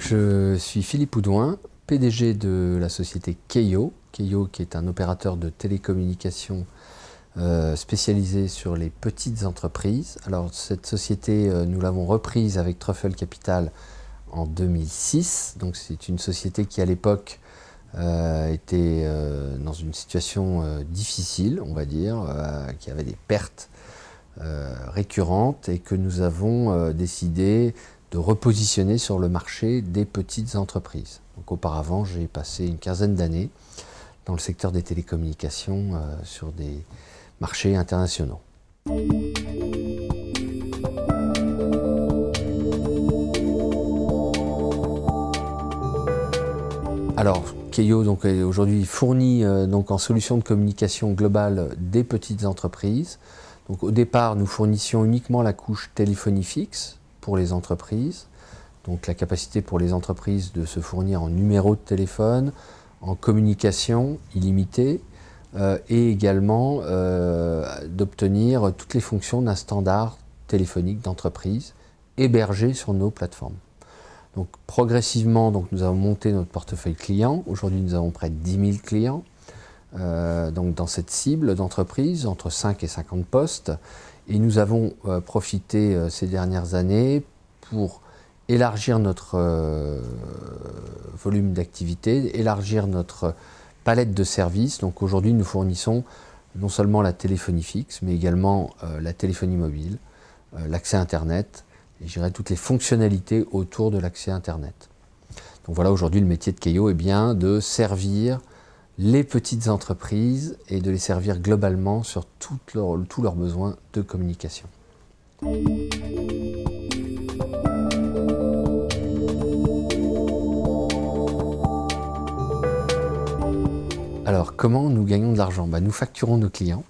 Je suis Philippe Oudouin, PDG de la société Keio. Keio qui est un opérateur de télécommunications spécialisé sur les petites entreprises. Alors cette société, nous l'avons reprise avec Truffle Capital en 2006. Donc c'est une société qui à l'époque était dans une situation difficile, on va dire, qui avait des pertes récurrentes et que nous avons décidé de repositionner sur le marché des petites entreprises. Donc auparavant, j'ai passé une quinzaine d'années dans le secteur des télécommunications sur des marchés internationaux. Alors, Keio aujourd'hui fournit en solution de communication globale des petites entreprises. Donc, au départ, nous fournissions uniquement la couche téléphonie fixe pour les entreprises. Donc la capacité pour les entreprises de se fournir en numéro de téléphone, en communication illimitée et également d'obtenir toutes les fonctions d'un standard téléphonique d'entreprise hébergé sur nos plateformes. Donc progressivement, nous avons monté notre portefeuille client. Aujourd'hui, nous avons près de 10 000 clients dans cette cible d'entreprise, entre 5 et 50 postes. Et nous avons profité ces dernières années pour élargir notre volume d'activité, élargir notre palette de services. Donc aujourd'hui, nous fournissons non seulement la téléphonie fixe, mais également la téléphonie mobile, l'accès Internet, et je dirais toutes les fonctionnalités autour de l'accès Internet. Donc voilà, aujourd'hui, le métier de Keio est bien de servir les petites entreprises et de les servir globalement sur tous leurs besoins de communication. Alors, comment nous gagnons de l'argent? Nous facturons nos clients.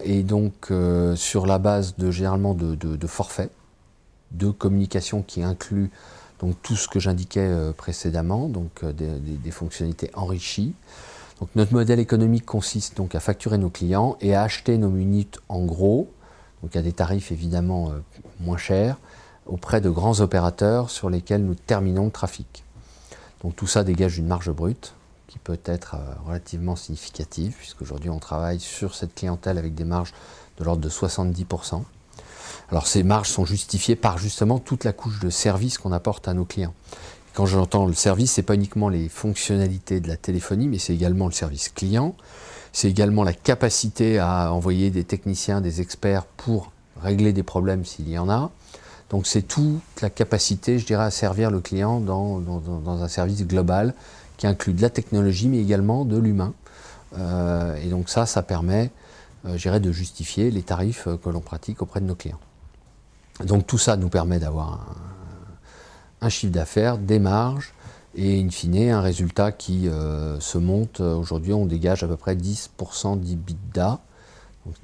Et donc sur la base généralement de forfaits de communication qui inclut donc tout ce que j'indiquais précédemment, donc des fonctionnalités enrichies. Donc notre modèle économique consiste donc à facturer nos clients et à acheter nos minutes en gros, donc à des tarifs évidemment moins chers, auprès de grands opérateurs sur lesquels nous terminons le trafic. Donc tout ça dégage une marge brute qui peut être relativement significative, puisqu'aujourd'hui on travaille sur cette clientèle avec des marges de l'ordre de 70%. Alors ces marges sont justifiées par justement toute la couche de service qu'on apporte à nos clients. Quand j'entends le service, ce n'est pas uniquement les fonctionnalités de la téléphonie, mais c'est également le service client, c'est également la capacité à envoyer des techniciens, des experts pour régler des problèmes s'il y en a. Donc c'est toute la capacité, je dirais, à servir le client dans un service global qui inclut de la technologie, mais également de l'humain. Et donc ça permet, je dirais, de justifier les tarifs que l'on pratique auprès de nos clients. Donc tout ça nous permet d'avoir un chiffre d'affaires, des marges et in fine un résultat qui se monte. Aujourd'hui, on dégage à peu près 10% d'EBITDA,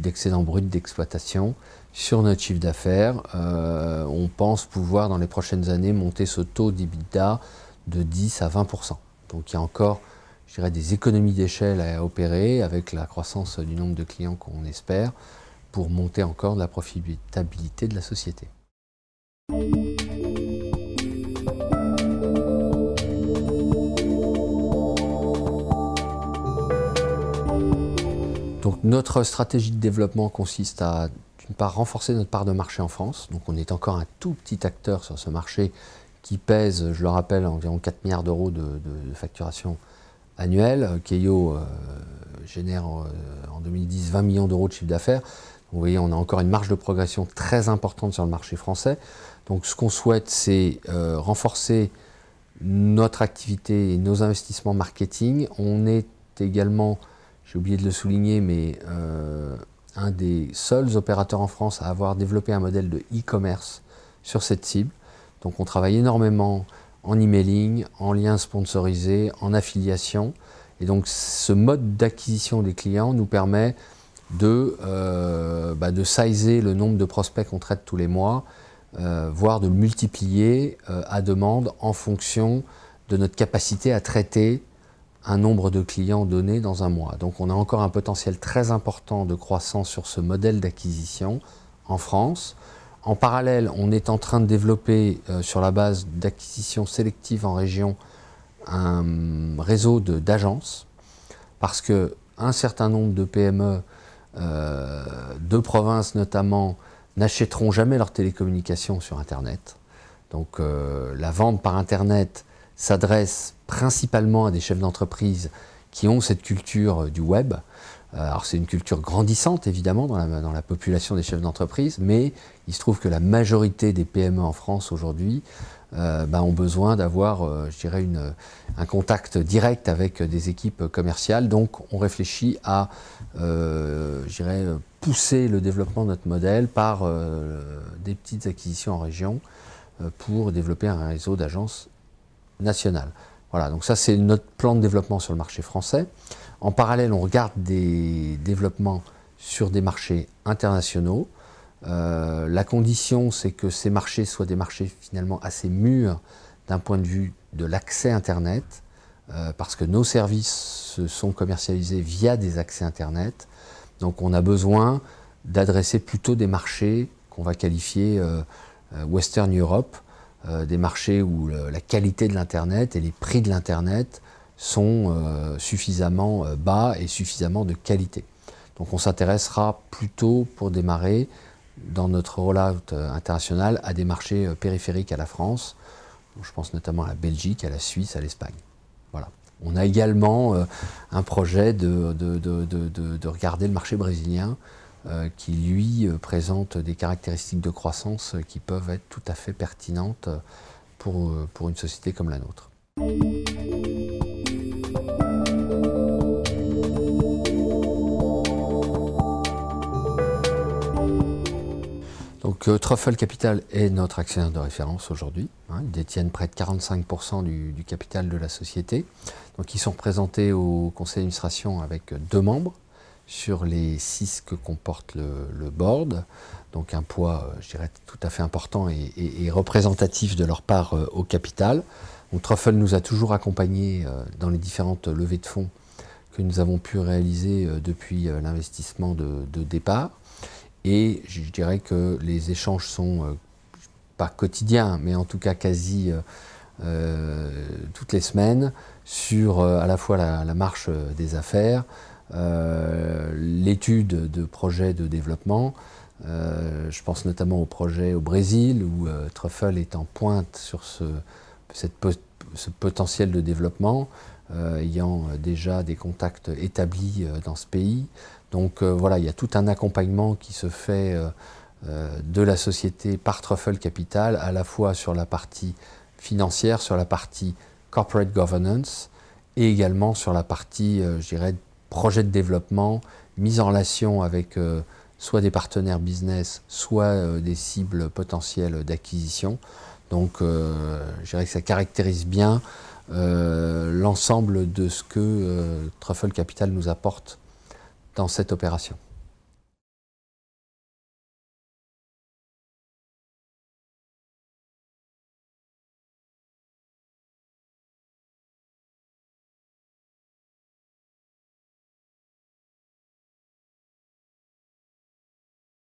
d'excédent brut d'exploitation sur notre chiffre d'affaires. On pense pouvoir dans les prochaines années monter ce taux d'EBITDA de 10 à 20%. Donc il y a encore, je dirais, des économies d'échelle à opérer avec la croissance du nombre de clients qu'on espère pour monter encore de la profitabilité de la société. Donc notre stratégie de développement consiste à, d'une part, renforcer notre part de marché en France. Donc on est encore un tout petit acteur sur ce marché qui pèse, je le rappelle, environ 4 milliards d'euros de facturation annuelle. Keio génère en 2010 20 millions d'euros de chiffre d'affaires. Vous voyez, on a encore une marge de progression très importante sur le marché français. Donc ce qu'on souhaite, c'est renforcer notre activité et nos investissements marketing. On est également, j'ai oublié de le souligner, mais un des seuls opérateurs en France à avoir développé un modèle de e-commerce sur cette cible. Donc on travaille énormément en emailing, en liens sponsorisés, en affiliation. Et donc ce mode d'acquisition des clients nous permet de sizer le nombre de prospects qu'on traite tous les mois, voire de le multiplier à demande en fonction de notre capacité à traiter un nombre de clients donné dans un mois. Donc on a encore un potentiel très important de croissance sur ce modèle d'acquisition en France. En parallèle, on est en train de développer, sur la base d'acquisitions sélectives en région, un réseau d'agences, parce qu'un certain nombre de PME, de province notamment, n'achèteront jamais leurs télécommunications sur Internet. Donc la vente par Internet s'adresse principalement à des chefs d'entreprise qui ont cette culture du web. Alors c'est une culture grandissante évidemment dans la population des chefs d'entreprise, mais il se trouve que la majorité des PME en France aujourd'hui ont besoin d'avoir, je dirais, un contact direct avec des équipes commerciales. Donc on réfléchit à, je dirais, pousser le développement de notre modèle par des petites acquisitions en région pour développer un réseau d'agences nationales. Voilà, donc ça c'est notre plan de développement sur le marché français. En parallèle, on regarde des développements sur des marchés internationaux. La condition, c'est que ces marchés soient des marchés finalement assez mûrs d'un point de vue de l'accès Internet, parce que nos services sont commercialisés via des accès Internet. Donc on a besoin d'adresser plutôt des marchés qu'on va qualifier Western Europe, des marchés où la qualité de l'Internet et les prix de l'Internet sont suffisamment bas et suffisamment de qualité. Donc on s'intéressera plutôt pour démarrer dans notre rollout international à des marchés périphériques à la France. Je pense notamment à la Belgique, à la Suisse, à l'Espagne. Voilà. On a également un projet de regarder le marché brésilien qui lui présente des caractéristiques de croissance qui peuvent être tout à fait pertinentes pour une société comme la nôtre. Donc Truffle Capital est notre actionnaire de référence aujourd'hui. Ils détiennent près de 45% du capital de la société. Donc ils sont représentés au conseil d'administration avec 2 membres sur les 6 que comporte le board. Donc un poids, je dirais, tout à fait important et représentatif de leur part au capital. Donc Truffle nous a toujours accompagnés dans les différentes levées de fonds que nous avons pu réaliser depuis l'investissement de départ. Et je dirais que les échanges sont pas quotidiens, mais en tout cas quasi toutes les semaines sur à la fois la marche des affaires, l'étude de projets de développement. Je pense notamment au projet au Brésil où Truffle est en pointe sur ce potentiel de développement, ayant déjà des contacts établis dans ce pays. Donc voilà, il y a tout un accompagnement qui se fait de la société par Truffle Capital, à la fois sur la partie financière, sur la partie corporate governance, et également sur la partie, je dirais, projet de développement, mise en relation avec soit des partenaires business, soit des cibles potentielles d'acquisition. Donc je dirais que ça caractérise bien l'ensemble de ce que Truffle Capital nous apporte dans cette opération.